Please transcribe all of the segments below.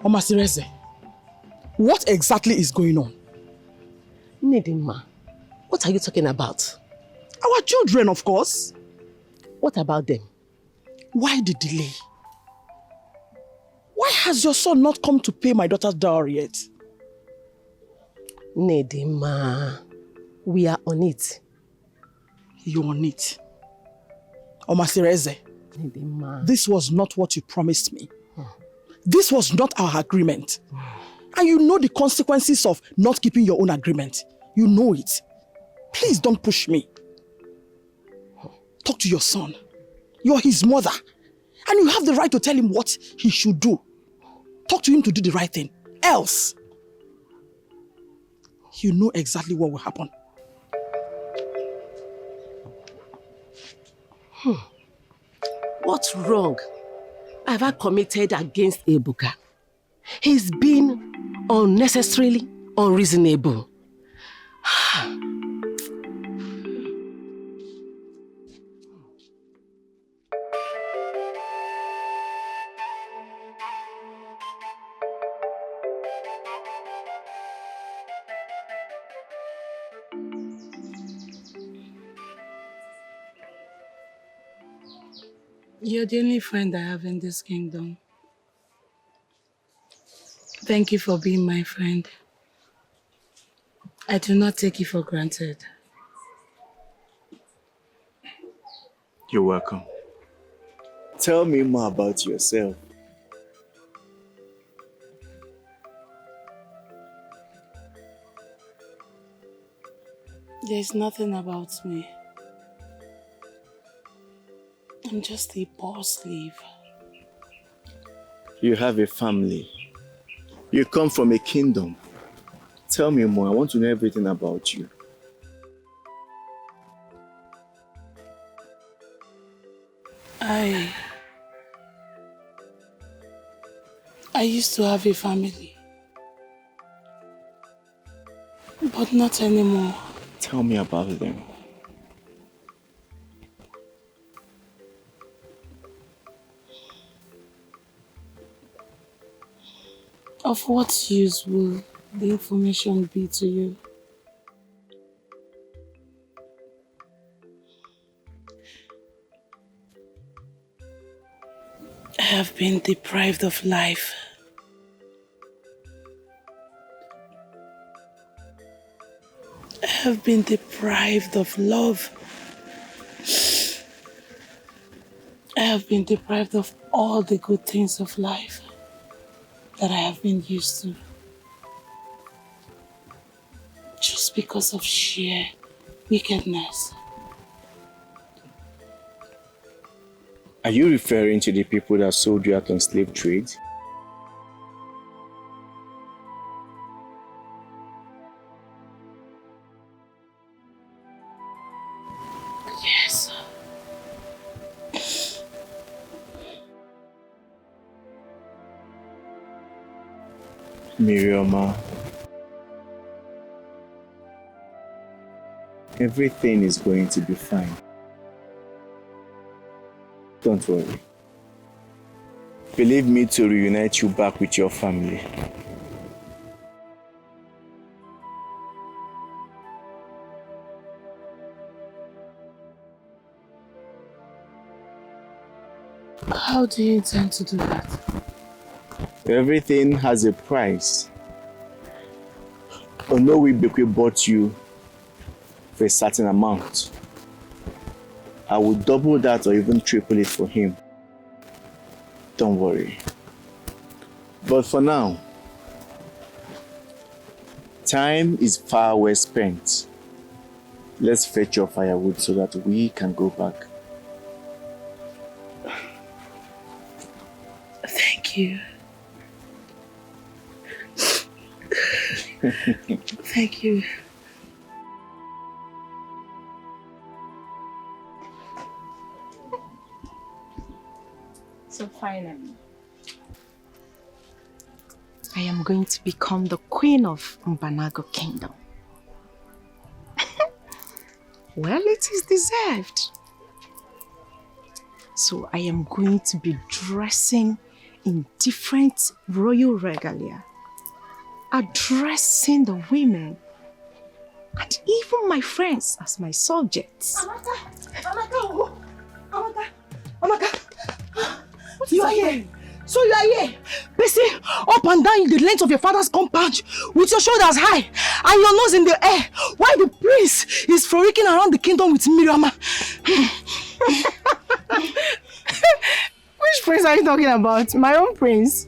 Omasireze, what exactly is going on? Nedima, what are you talking about? Our children, of course. What about them? Why the delay? Why has your son not come to pay my daughter's dowry yet? Nedima, we are on it. You're on it. Omasireze, Nedima. This was not what you promised me. This was not our agreement. And you know the consequences of not keeping your own agreement. You know it. Please don't push me. Talk to your son. You're his mother. And you have the right to tell him what he should do. Talk to him to do the right thing. Else, you know exactly what will happen. What's wrong have I committed against Ebuka? He's been unnecessarily unreasonable. You're the only friend I have in this kingdom. Thank you for being my friend. I do not take you for granted. You're welcome. Tell me more about yourself. There's nothing about me. I'm just a poor slave. You have a family. You come from a kingdom. Tell me more. I want to know everything about you. I used to have a family. But not anymore. Tell me about them. Of what use will the information be to you? I have been deprived of life. I have been deprived of love. I have been deprived of all the good things of life that I have been used to. Just because of sheer wickedness. Are you referring to the people that sold you out on slave trade? Yes. Mmirioma, everything is going to be fine. Don't worry. Believe me to reunite you back with your family. How do you intend to do that? Everything has a price. Ugegbe bought you for a certain amount. I will double that or even triple it for him. Don't worry. But for now, time is far well spent. Let's fetch your firewood so that we can go back. Thank you. Thank you. So finally, I am going to become the queen of Mbanago Kingdom. Well, it is deserved. So I am going to be dressing in different royal regalia, addressing the women and even my friends as my subjects. Amaka, you are here. So you are here, pacing up and down the length of your father's compound with your shoulders high and your nose in the air while the prince is frolicking around the kingdom with Mmirioma. Which prince are you talking about? My own prince?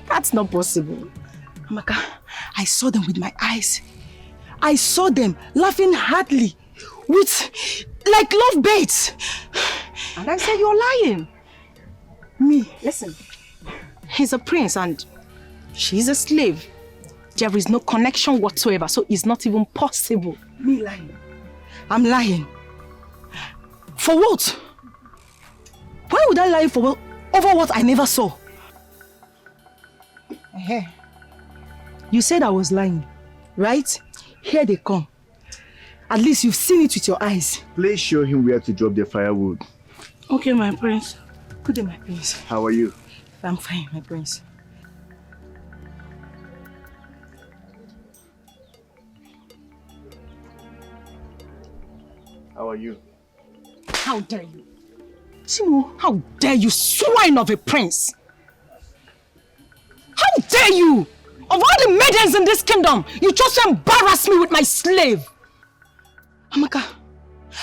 That's not possible. Amaka, I saw them with my eyes. I saw them laughing heartily with like love baits. And I said, you're lying. Me, listen. He's a prince and she's a slave. There is no connection whatsoever, so it's not even possible. Me lying? I'm lying. For what? Why would I lie for over what I never saw? You said I was lying, right? Here they come. At least you've seen it with your eyes. Please show him where to drop the firewood. Okay, my prince. Good day, my prince. How are you? I'm fine, my prince. How are you? How dare you? Chimo, how dare you, swine of a prince? How dare you? Of all the maidens in this kingdom, you chose to embarrass me with my slave. Amaka,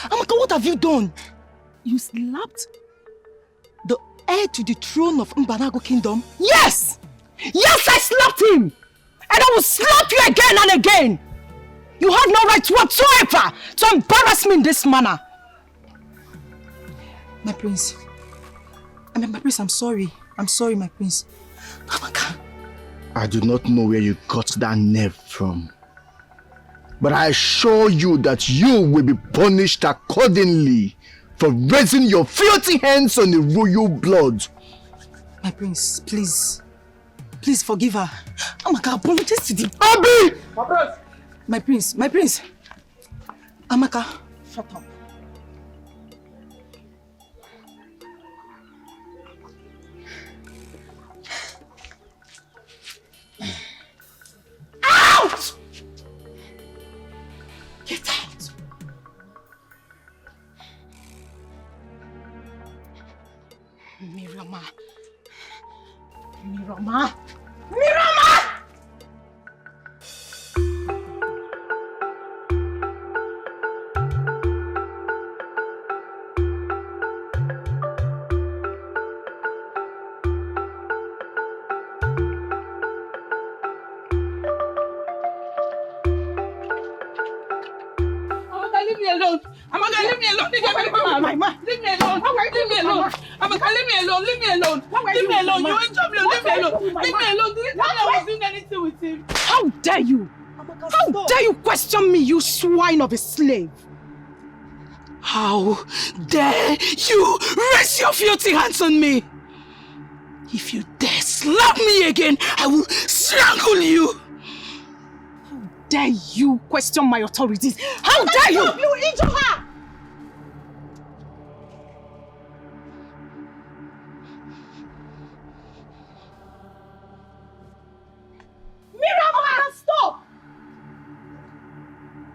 what have you done? You slapped the heir to the throne of Mbanago Kingdom? Yes! Yes, I slapped him! And I will slap you again and again! You have no right whatsoever to embarrass me in this manner. My prince. My prince, I'm sorry. I'm sorry, my prince. Amaka. I do not know where you got that nerve from. But I assure you that you will be punished accordingly for raising your filthy hands on the royal blood. My prince, please. Please forgive her. Amaka, apologize to the... Abi! My prince. Amaka, shut up. Out! Get out! Mmirioma! Leave me alone. Amaka, leave me alone. Leave me alone. Leave me alone. Amaka, leave me alone. Leave me alone. Leave me alone. You ain't trouble. Leave me alone. Leave me alone. Didn't tell me I was doing anything with him. How dare you? How dare you question me, you swine of a slave? How dare you raise your filthy hands on me? If you dare slap me again, I will strangle you. Dare you question my authorities? How dare you? You injure her! Mmirioma, stop!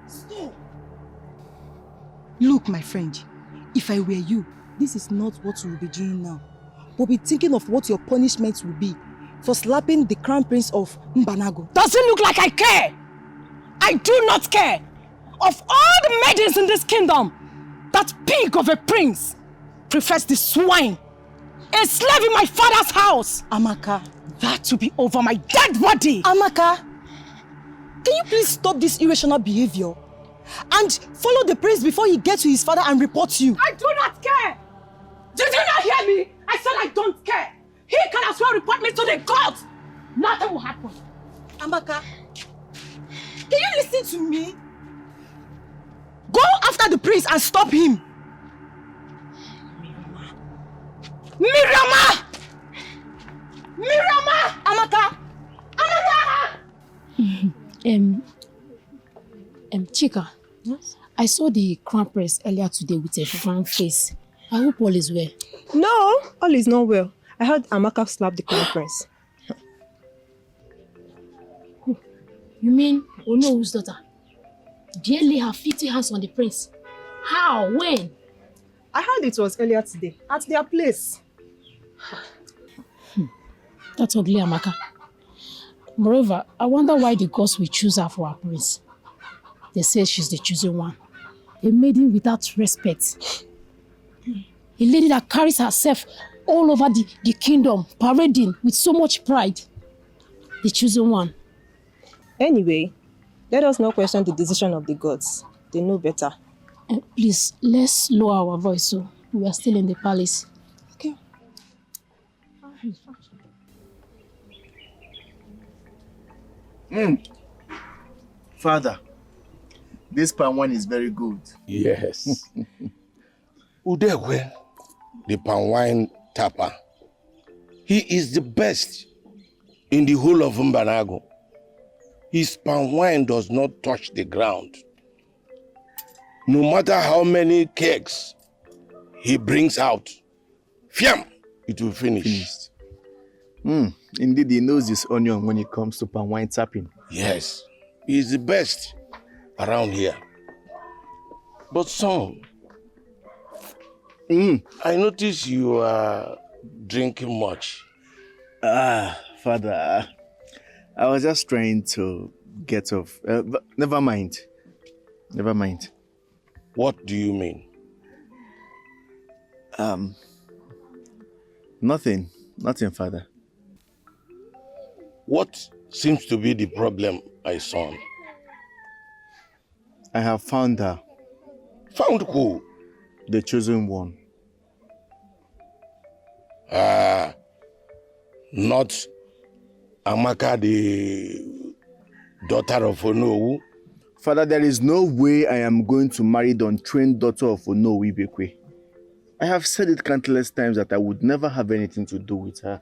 Stop! Look, my friend, if I were you, this is not what we will be doing now. We'll be thinking of what your punishment will be for slapping the crown prince of Mbanago. Does it look like I care? I do not care. Of all the maidens in this kingdom, that pig of a prince prefers the swine, a slave in my father's house. Amaka. That will be over my dead body. Amaka, can you please stop this irrational behavior and follow the prince before he gets to his father and reports you? I do not care. Did you not hear me? I said I don't care. He can as well report me to the gods. Nothing will happen. Amaka, can you listen to me? Go after the prince and stop him. Mmirioma! Amaka! Chika, yes? I saw the crown prince earlier today with a frown face. I hope all is well. No, all is not well. I heard Amaka slapped the crown prince. You mean Ono's daughter? Dare lay her filthy hands on the prince? How? When? I heard it was earlier today, at their place. That's ugly, Amaka. Moreover, I wonder why the gods will choose her for our prince. They say she's the chosen one. A maiden without respect. A lady that carries herself all over the kingdom, parading with so much pride. The chosen one. Anyway, let us not question the decision of the gods. They know better. Please, let's lower our voice so we are still in the palace. Okay. Father, this palm wine is very good. Yes. Ugegbe, the palm wine tapper, he is the best in the whole of Mbanago. His palm wine does not touch the ground. No matter how many cakes he brings out, fiam, it will finish. Indeed, he knows his onion when it comes to palm wine tapping. Yes, he is the best around here. But son, I notice you are drinking much. Father, I was just trying to get off. But never mind. Never mind. What do you mean? Nothing, Father. What seems to be the problem, my son? I have found her. Found who? The chosen one. Not Amaka, the daughter of Onowu. Father, there is no way I am going to marry the untrained daughter of Onowu Ibekwe. I have said it countless times that I would never have anything to do with her.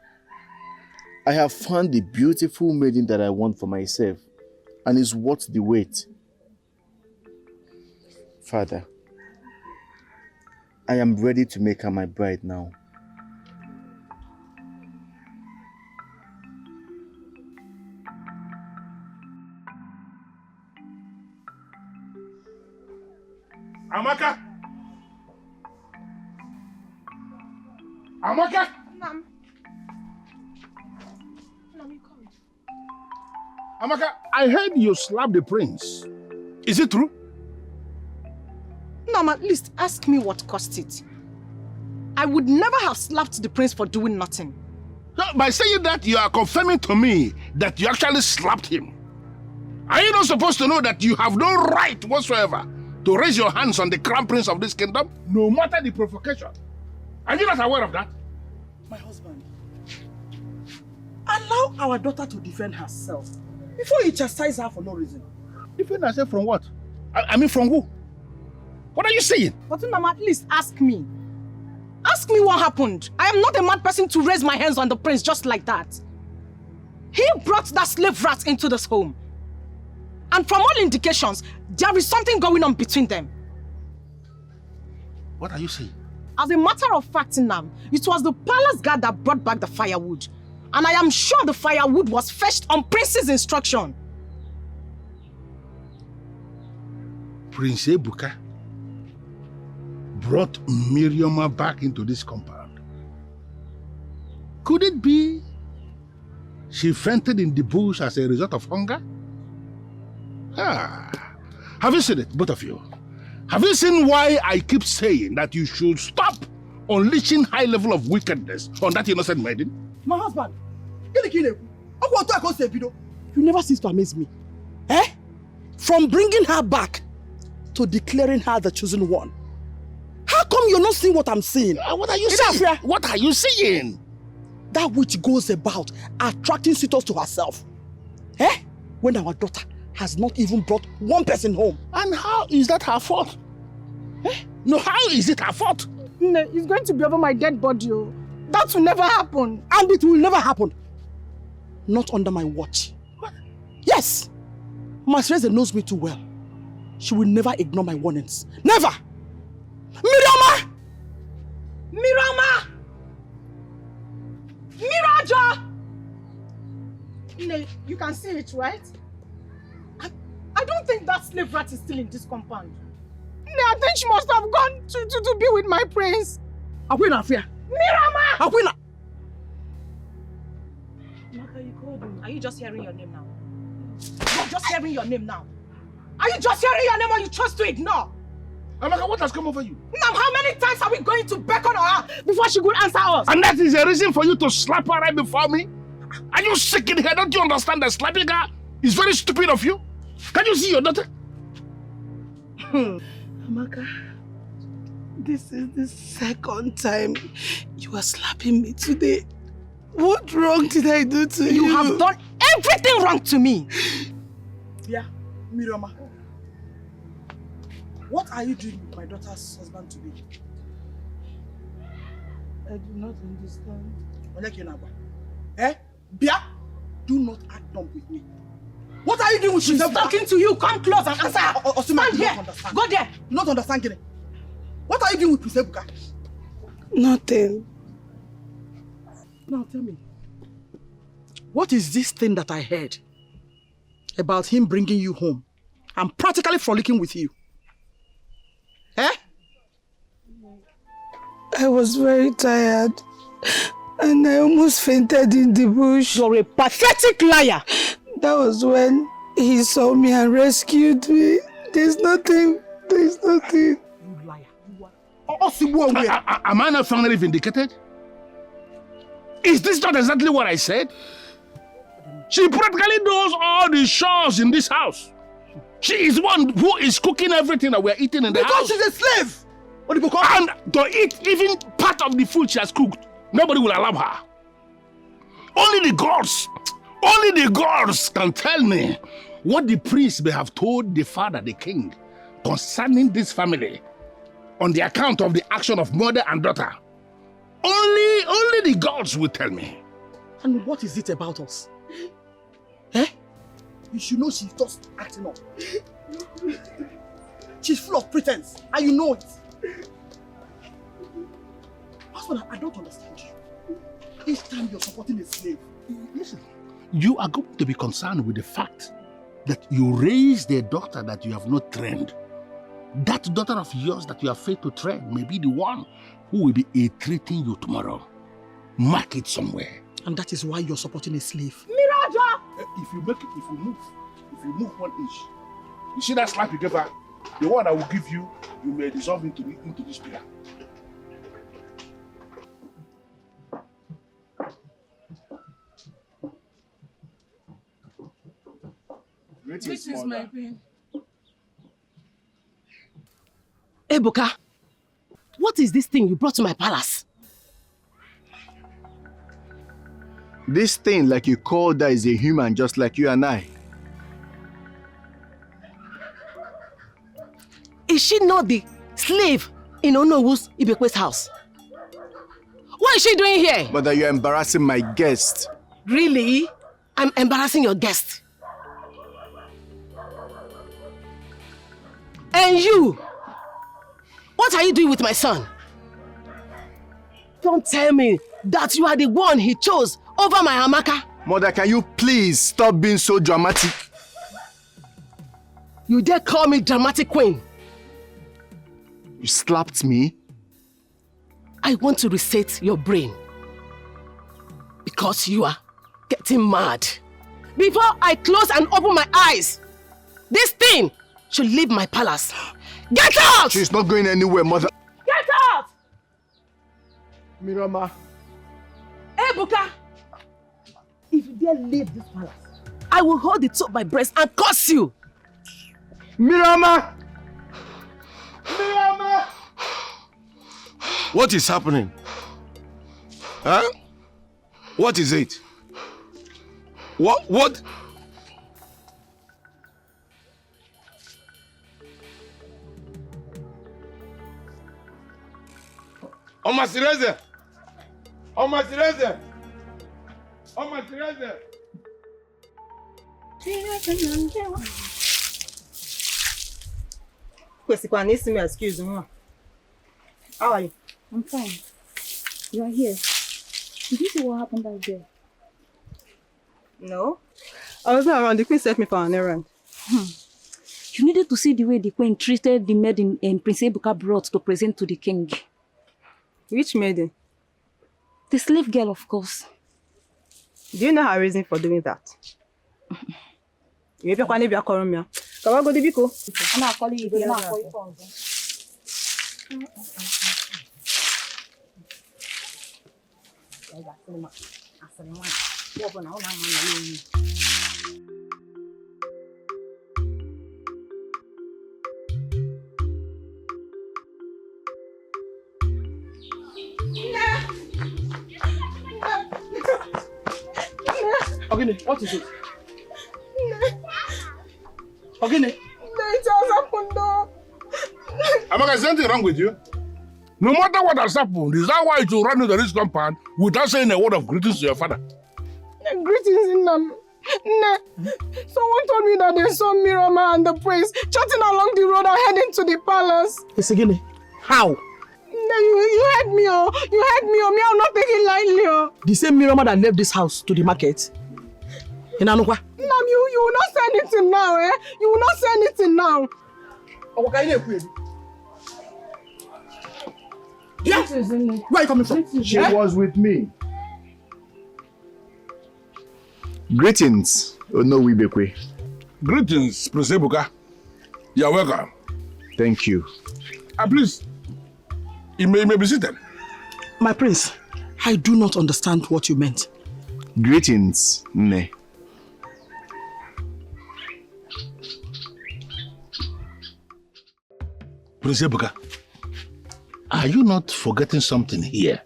I have found the beautiful maiden that I want for myself, and is worth the wait. Father, I am ready to make her my bride now. Amaka! Amaka! Ma'am. Amaka, I heard you slapped the prince. Is it true? Ma'am, at least ask me what caused it. I would never have slapped the prince for doing nothing. No, by saying that, you are confirming to me that you actually slapped him. Are you not supposed to know that you have no right whatsoever to raise your hands on the crown prince of this kingdom, no matter the provocation? Are you not aware of that? My husband, allow our daughter to defend herself before you chastise her for no reason. Defend herself from what? I mean, from who? What are you saying? But Mama, at least ask me. Ask me what happened. I am not a mad person to raise my hands on the prince just like that. He brought that slave rat into this home. And from all indications, there is something going on between them. What are you saying? As a matter of fact, Nam, it was the palace guard that brought back the firewood. And I am sure the firewood was fetched on Prince's instruction. Prince Ebuka brought Mmirioma back into this compound. Could it be she fainted in the bush as a result of hunger? Have you seen it, both of you? Have you seen why I keep saying that you should stop unleashing high level of wickedness on that innocent maiden? My husband, you never cease to amaze me. From bringing her back to declaring her the chosen one. How come you're not seeing what I'm seeing? What are you saying? What are you saying? That which goes about attracting suitors to herself. When our daughter has not even brought one person home. And how is that her fault? No, how is it her fault? It's going to be over my dead body. That will never happen. And it will never happen. Not under my watch. What? Yes! Masreze knows me too well. She will never ignore my warnings. Never! Mmirioma! Mmirioma! You can see it, right? I don't think that slave rat is still in this compound. I think she must have gone to be with my prince. Akwina Afia. Mmirioma! Akwina! Maka, you called me. Are you just hearing your name now? You're just hearing your name now. Are you just hearing your name or you chose to ignore? Amaka, what has come over you? Now, how many times are we going to beckon her before she could answer us? And that is a reason for you to slap her right before me? Are you sick in here? Don't you understand that slapping her is very stupid of you? Can you see your daughter? Amaka, this is the second time you are slapping me today. What wrong did I do to you? You have done everything wrong to me. Yeah, Mmirioma. What are you doing with my daughter's husband today? I do not understand. Eh? Bia, do not act dumb with me. What are you doing with She's yourself? talking to you. Come close and answer. Stand here. Go there. Do not understand, Gene. What are you doing with Prisebuka? Nothing. Now tell me, what is this thing that I heard about him bringing you home and practically frolicking with you? Eh? I was very tired and I almost fainted in the bush. You're a pathetic liar. That was when he saw me and rescued me. There's nothing. There's nothing. You liar. You are. Am I not finally vindicated? Is this not exactly what I said? She practically does all the chores in this house. She is one who is cooking everything that we're eating in the house. Because she's a slave! And to eat even part of the food she has cooked, nobody will allow her. Only the gods can tell me what the priest may have told the father, the king, concerning this family on the account of the action of mother and daughter. Only the gods will tell me. And what is it about us? Eh? You should know she's just acting up. She's full of pretense, and you know it. Husband, I don't understand you. Each time you're supporting a slave. Listen, you are going to be concerned with the fact that you raised a daughter that you have not trained. That daughter of yours that you have failed to train may be the one who will be ill-treating you tomorrow. Mark it somewhere. And that is why you're supporting a slave. Miraja! If you move 1 inch, you see that slap you gave her? The one I will give you, you may dissolve into this pillar. This is my pain. Ebuka, what is this thing you brought to my palace? This thing, like you call that, is a human just like you and I. Is she not the slave in Onowu's Ibekwe's house? What is she doing here? Mother, you're embarrassing my guest. Really? I'm embarrassing your guest. And you? What are you doing with my son? Don't tell me that you are the one he chose over my Amaka. Mother, can you please stop being so dramatic? You dare call me dramatic queen? You slapped me? I want to reset your brain. Because you are getting mad. Before I close and open my eyes, this thing should leave my palace. Get out! She's not going anywhere, mother. Get out! Mmirioma. Ebuka! If you dare leave this palace, I will hold it up my breast and curse you! Mmirioma! Mmirioma! What is happening? Huh? What is it? What? Oma Sireze! Oma Sireze! Oma Sireze! Kwesikwa nisi me excuse me. How are you? I'm fine. You are here. Did you see what happened back there? No. I wasn't around. The queen sent me for an errand. You needed to see the way the queen treated the maiden Prince Ebuka brought to present to the king. Which maiden? The slave girl, of course. Do you know her reason for doing that? Maybe I can't be a coromia. Come on, go to Biko. I'm not calling you. I'm not calling you. Ogene, what is it? Ogene. It has happened though. Amaka, is anything wrong with you? No matter what has happened, is that why you run into this compound without saying a word of greetings to your father? Greetings in them. Someone told me that they saw Mmirioma and the prince chatting along the road and heading to the palace. Yes, Ogene. How? You heard me, oh. You heard me, oh. Me, I'm not taking lightly, oh. The same Mmirioma that left this house to the market. In Anukwa. Nam, you will not say anything now, eh? You will not say anything now. Yeah. Where are you coming from? She was with me. Greetings, Onowibekwe. Greetings, Prince Ebuka. You are welcome. Thank you. Please, you may be seated. My prince, I do not understand what you meant. Greetings, Nne. Prince Ebuka, are you not forgetting something here?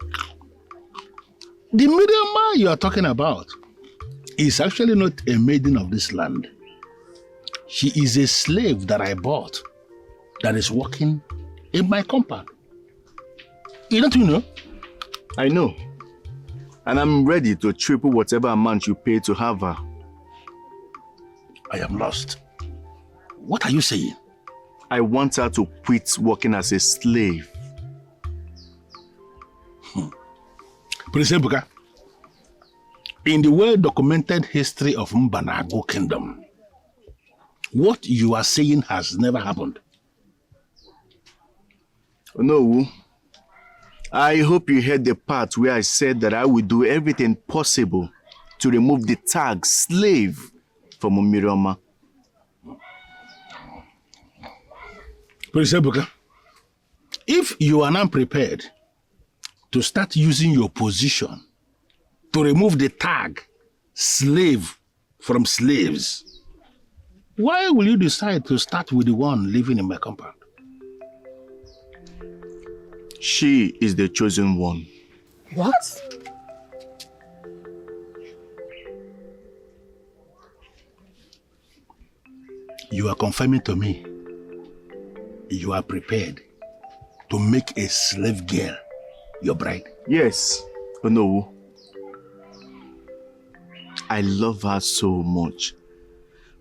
The Mmirioma you are talking about is actually not a maiden of this land. She is a slave that I bought that is working in my compound. Don't you know? I know. And I'm ready to triple whatever amount you pay to have her. I am lost. What are you saying? I want her to quit working as a slave. Prince Ebuka, in the well-documented history of Mbanago Kingdom, what you are saying has never happened. No. I hope you heard the part where I said that I will do everything possible to remove the tag slave from Mmirioma. Prince Ebuka, if you are not prepared to start using your position to remove the tag slave from slaves, why will you decide to start with the one living in my compound? She is the chosen one. What? You are confirming to me you are prepared to make a slave girl your bride? Yes. No. I love her so much.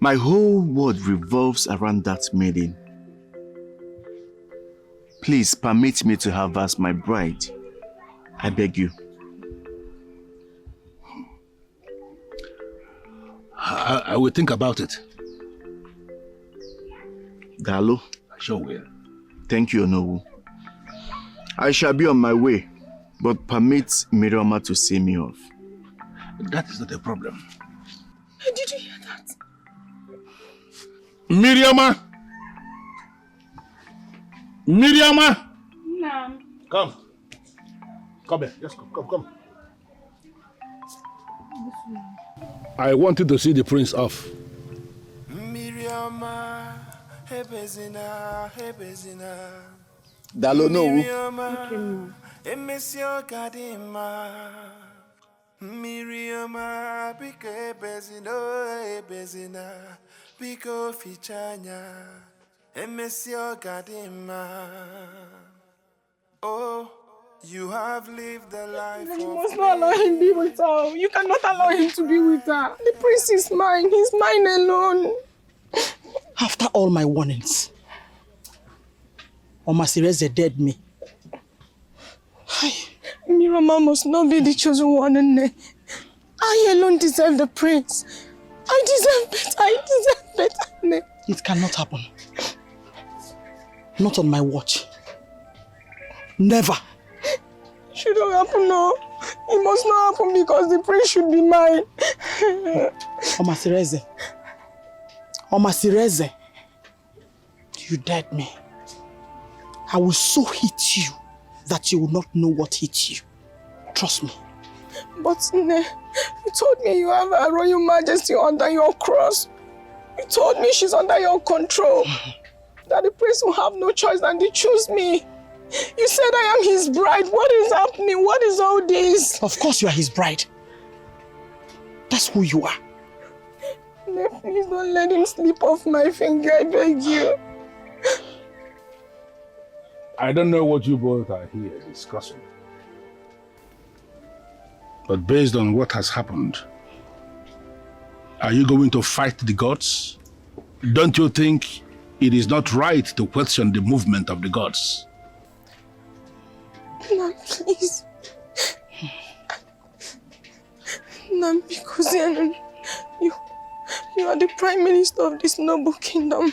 My whole world revolves around that maiden. Please permit me to have her as my bride. I beg you. I will think about it. Dalo. I sure will. Thank you, Onowu. I shall be on my way, but permit Mmirioma to see me off. That is not a problem. Did you hear that? Mmirioma! Mmirioma! No. Come. Come here. Just come. I wanted to see the prince off. Mmirioma, hebezina. Dalo no. Emesio kadima. Mmirioma, biko ebezina, biko fichanya. Emesio kadima. Oh, you have lived the life You must not allow him to be with her. You cannot allow him to be with her. The prince is mine. He's mine alone. After all my warnings, Omasireze dead me. Mmirioma must not be the chosen one. I alone deserve the prince. I deserve better. I deserve better. It cannot happen. Not on my watch. Never. Shouldn't happen, no. It must not happen because the prince should be mine. Omasireze. Omasireze. You dared me. I will so hit you that you will not know what hit you. Trust me. But Nne, you told me you have a royal majesty under your cross. You told me she's under your control. That the prince will have no choice than to choose me. You said I am his bride. What is happening? What is all this? Of course you are his bride. That's who you are. Nne, please don't let him slip off my finger, I beg you. I don't know what you both are here discussing. But based on what has happened, are you going to fight the gods? Don't you think it is not right to question the movement of the gods? Nne, please. Nne, because you are the prime minister of this noble kingdom.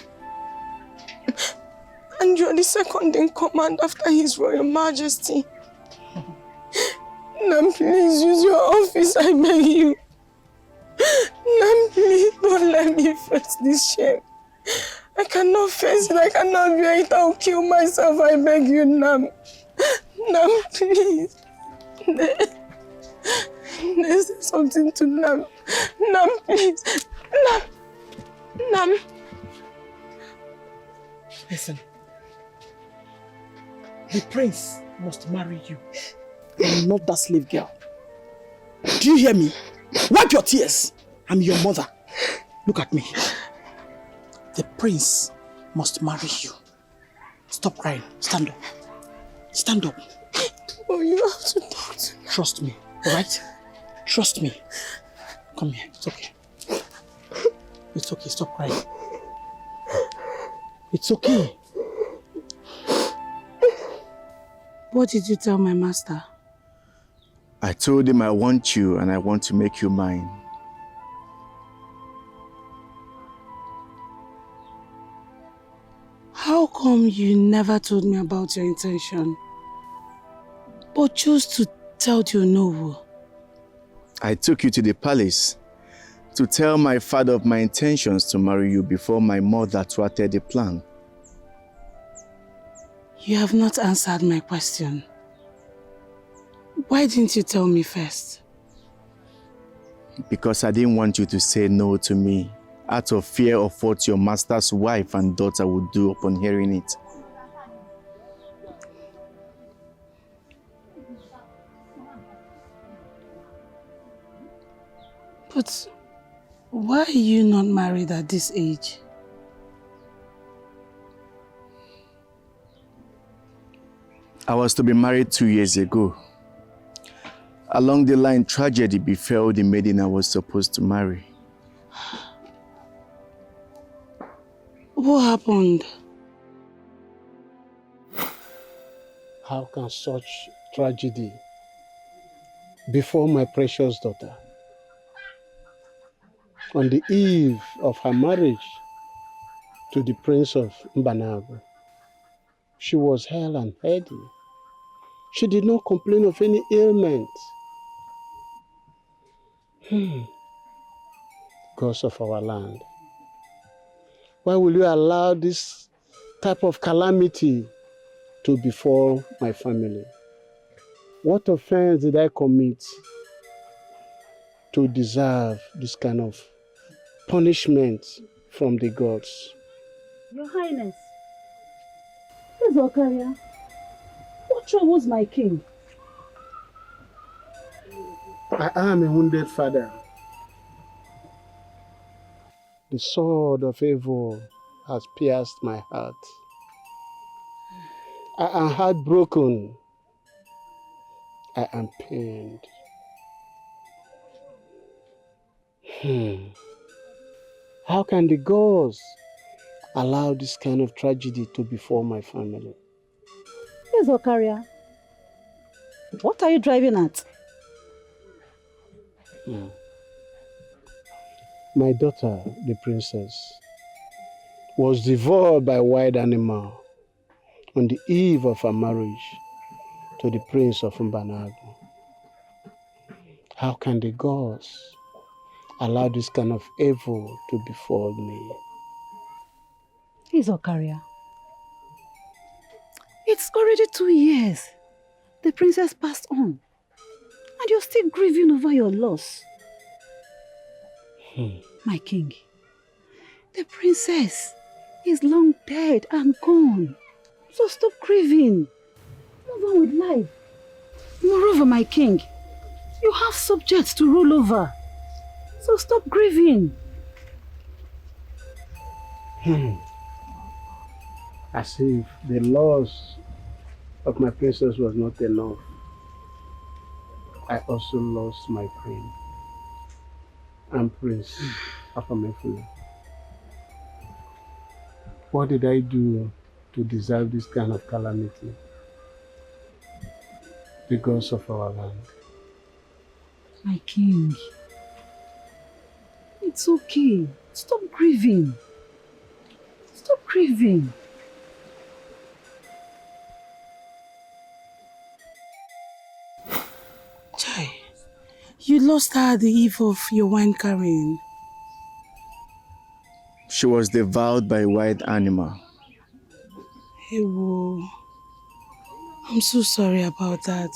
And you are the second in command after his royal majesty. Nne, please use your office, I beg you. Nne, please don't let me face this shame. I cannot face it, I cannot bear it, I'll kill myself, I beg you, Nne. Nne, please. Nne, say something to Nne. Nne, please. Nne. Listen. The prince must marry you. I'm not that slave girl. Do you hear me? Wipe your tears. I'm your mother. Look at me. The prince must marry you. Stop crying. Stand up. Stand up. Oh, you have to talk to me. Trust me, alright? Trust me. Come here. It's okay. It's okay. Stop crying. It's okay. What did you tell my master? I told him I want you and I want to make you mine. How come you never told me about your intention, but chose to tell Dionowu? I took you to the palace to tell my father of my intentions to marry you before my mother thwarted the plan. You have not answered my question. Why didn't you tell me first? Because I didn't want you to say no to me, out of fear of what your master's wife and daughter would do upon hearing it. But why are you not married at this age? I was to be married 2 years ago. Along the line, tragedy befell the maiden I was supposed to marry. What happened? How can such tragedy befall my precious daughter? On the eve of her marriage to the Prince of Mbanagu, she was hale and healthy. She did not complain of any ailment. Gods of our land, why will you allow this type of calamity to befall my family? What offense did I commit to deserve this kind of punishment from the gods? Your Highness, Okaria, what troubles my king? I am a wounded father. The sword of evil has pierced my heart. I am heartbroken. I am pained. How can the gods allow this kind of tragedy to befall my family? Yes, Okaria. What are you driving at? My daughter, the princess, was devoured by a wild animal on the eve of her marriage to the prince of Mbanagu. How can the gods allow this kind of evil to befall me? He's Okaria. It's already 2 years. The princess passed on. And you're still grieving over your loss. My king, the princess is long dead and gone. So stop grieving. Move on with life. Moreover, my king, you have subjects to rule over. So stop grieving. As if the loss of my princess was not enough, I also lost my queen and prince Afamefuna. What did I do to deserve this kind of calamity? The gods of our land. My king, it's okay. Stop grieving. Stop grieving. Chai, you lost her at the eve of your wine carrying. She was devoured by a wild animal. Ewo, I'm so sorry about that.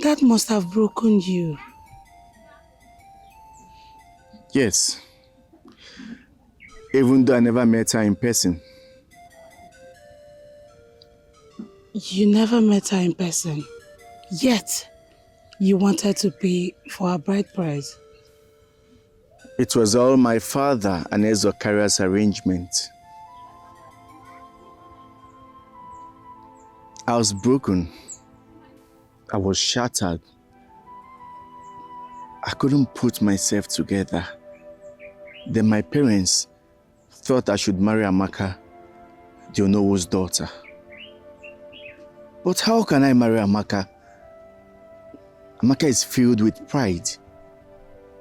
That must have broken you. Yes. Even though I never met her in person. You never met her in person, yet you wanted to pay for her bride price. It was all my father and Ezokaria's arrangement. I was broken. I was shattered. I couldn't put myself together. Then my parents thought I should marry Amaka, the Onowo's daughter. But how can I marry Amaka? Amaka is filled with pride.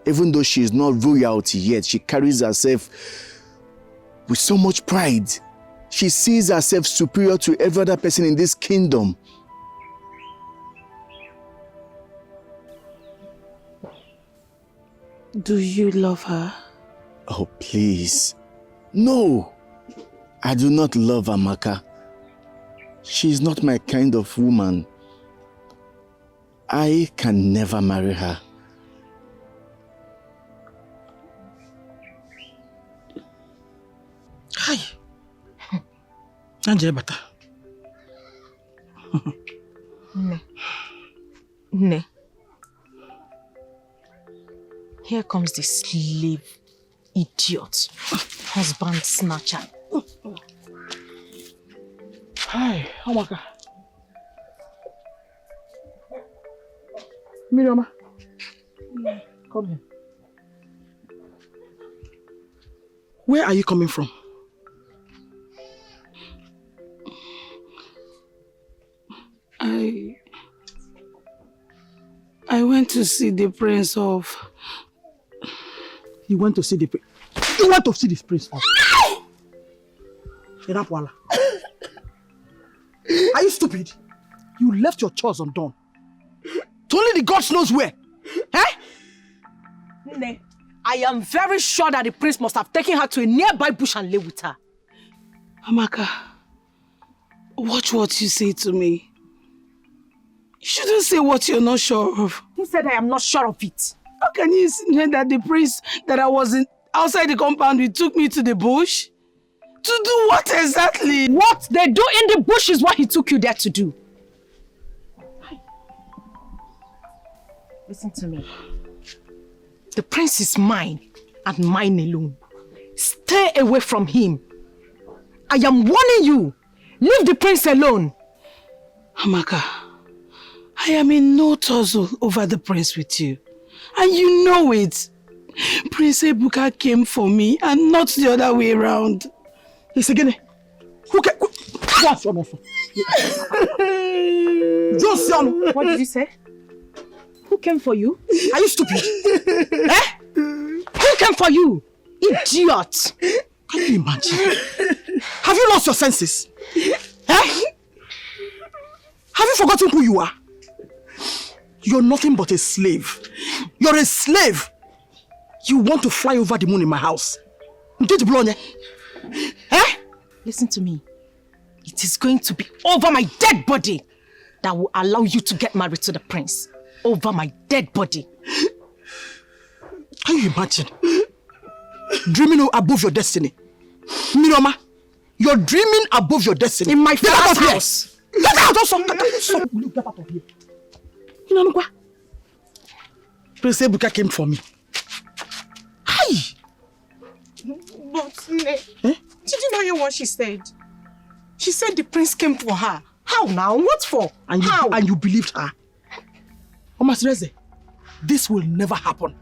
Even though she is not royalty yet, she carries herself with so much pride. She sees herself superior to every other person in this kingdom. Do you love her? Oh, please. No! I do not love Amaka. She is not my kind of woman. I can never marry her. Hi. Anjebata. Ne. Here comes the slave idiot, husband snatcher. Hi, Amaka. Mmirioma. Come here. Where are you coming from? I went to see the prince of... You went to see the prince? You went to see this prince of... Are you stupid? You left your chores undone. Only the gods knows where. Eh? Ne, I am very sure that the prince must have taken her to a nearby bush and lay with her. Amaka, watch what you say to me. You shouldn't say what you're not sure of. Who said I am not sure of it? How can you say that the prince that I was in outside the compound with took me to the bush? To do what exactly? What they do in the bush is what he took you there to do. Listen to me. The prince is mine and mine alone. Stay away from him. I am warning you. Leave the prince alone. Amaka, I am in no tussle over the prince with you. And you know it. Prince Ebuka came for me and not the other way around. Listen again. What's on What did you say? Who came for you? Are you stupid? Eh? Who came for you? Idiot! Can you imagine? Have you lost your senses? Eh? Have you forgotten who you are? You're nothing but a slave. You're a slave. You want to fly over the moon in my house. Eh? Listen to me. It is going to be over my dead body that will allow you to get married to the prince. Over my dead body. Can you imagine? Dreaming above your destiny. Mmirioma, you're dreaming above your destiny. In my father's house. Get out also. Get out of here. You know what? Prince Ebuka came for me. Hi. But, did you not hear what she said? She said the prince came for her. How now? What for? How? And you believed her. Omasreze, this will never happen.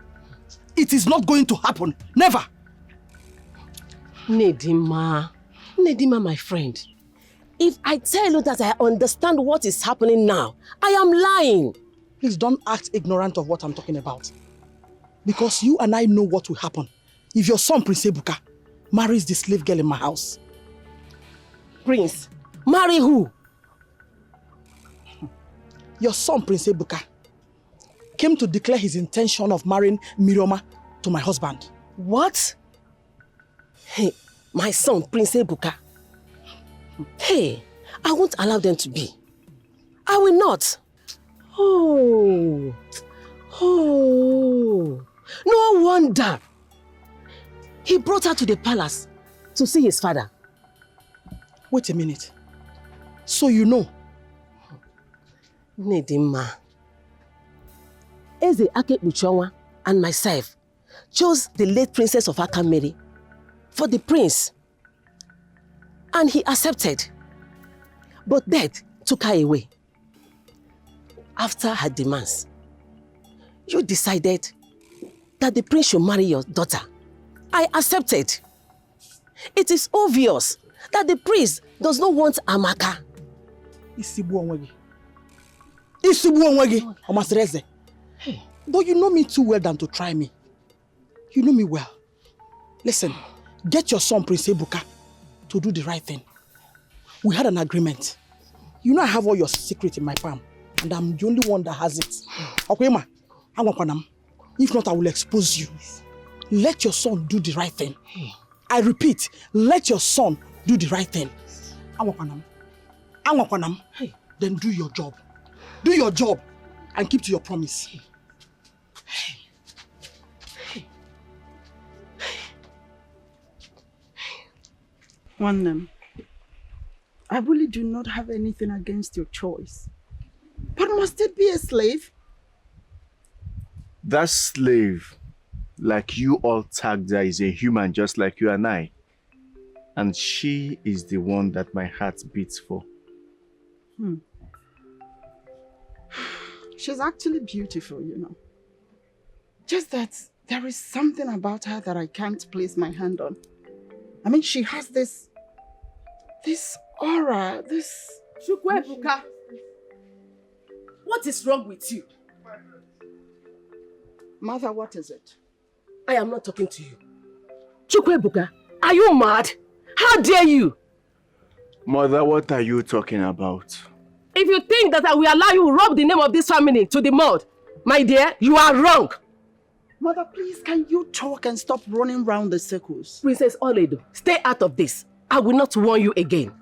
It is not going to happen. Never. Nedima, my friend. If I tell you that I understand what is happening now, I am lying. Please don't act ignorant of what I'm talking about. Because you and I know what will happen if your son, Prince Ebuka, marries the slave girl in my house. Prince? Marry who? Your son, Prince Ebuka, came to declare his intention of marrying Mmirioma to my husband. What? Hey, my son, Prince Ebuka. Hey, I won't allow them to be. I will not. Oh. No wonder. He brought her to the palace to see his father. Wait a minute. So you know? Nedima. Eze Akekpuchonwa and myself chose the late princess of Akamere for the prince. And he accepted. But death took her away. After her demands, you decided that the prince should marry your daughter. I accepted. It is obvious that the prince does not want Amaka. Isibu onwegi, Omasreze. But you know me too well than to try me. You know me well. Listen, get your son Prince Ebuka to do the right thing. We had an agreement. You know I have all your secret in my palm, and I'm the only one that has it. Okay, ma? If not, I will expose you. Let your son do the right thing. I repeat, let your son do the right thing. Then do your job. Do your job and keep to your promise. Nwannem, I really do not have anything against your choice. But must it be a slave? That slave, like you all tagged her, is a human just like you and I. And she is the one that my heart beats for. She's actually beautiful, you know. Just that there is something about her that I can't place my hand on. I mean, she has this aura, this... Chukwebuka, what is wrong with you? Mother, what is it? I am not talking to you. Chukwebuka, are you mad? How dare you? Mother, what are you talking about? If you think that I will allow you to rub the name of this family to the mud, my dear, you are wrong. Mother, please, can you talk and stop running round the circles? Princess Oledo, stay out of this. I will not warn you again.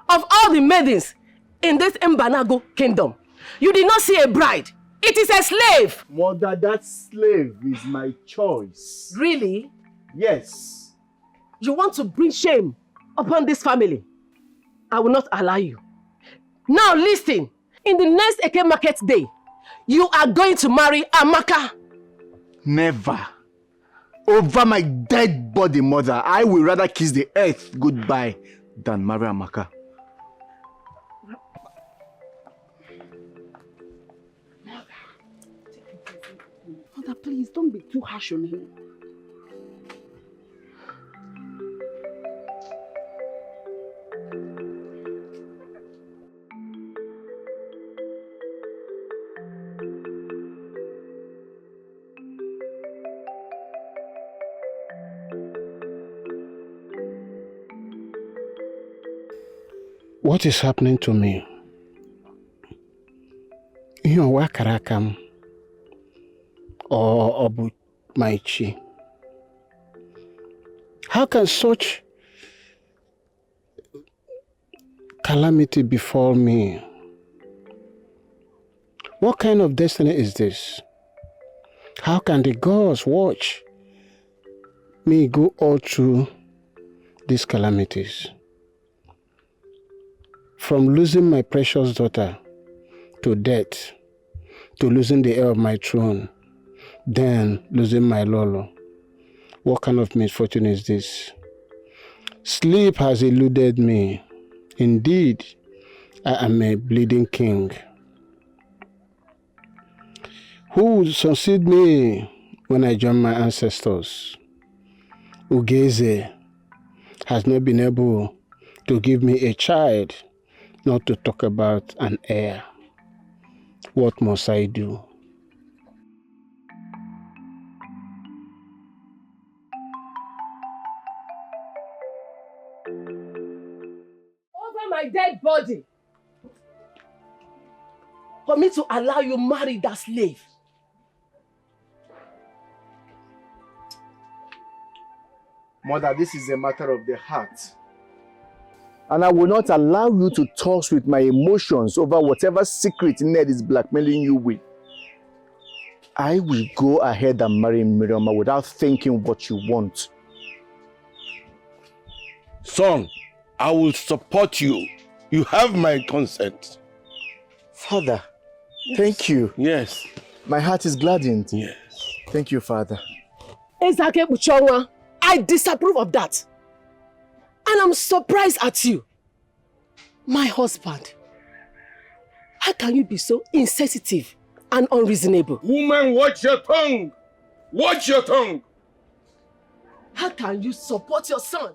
Of all the maidens in this Mbanago kingdom, you did not see a bride. It is a slave. Mother, that slave is my choice. Really? Yes. You want to bring shame upon this family? I will not allow you. Now listen, in the next Eke Market Day, you are going to marry Amaka. Never. Over my dead body, mother, I will rather kiss the earth goodbye than marry Amaka. Mother, please, don't be too harsh on him. What is happening to me? You know, where can I come? Or Obu Maichi? How can such calamity befall me? What kind of destiny is this? How can the gods watch me go all through these calamities? From losing my precious daughter to death, to losing the heir of my throne, then losing my Lolo. What kind of misfortune is this? Sleep has eluded me. Indeed, I am a bleeding king. Who would succeed me when I join my ancestors? Ugegbe has not been able to give me a child, not to talk about an heir. What must I do? Over my dead body. For me to allow you marry that slave. Mother, this is a matter of the heart. And I will not allow you to toss with my emotions over whatever secret Ned is blackmailing you with. I will go ahead and marry Mmirioma without thinking what you want. Son, I will support you. You have my consent. Father, thank you. Yes. My heart is gladdened. Yes. Thank you, Father. I disapprove of that. And I'm surprised at you. My husband. How can you be so insensitive and unreasonable? Woman, watch your tongue. Watch your tongue. How can you support your son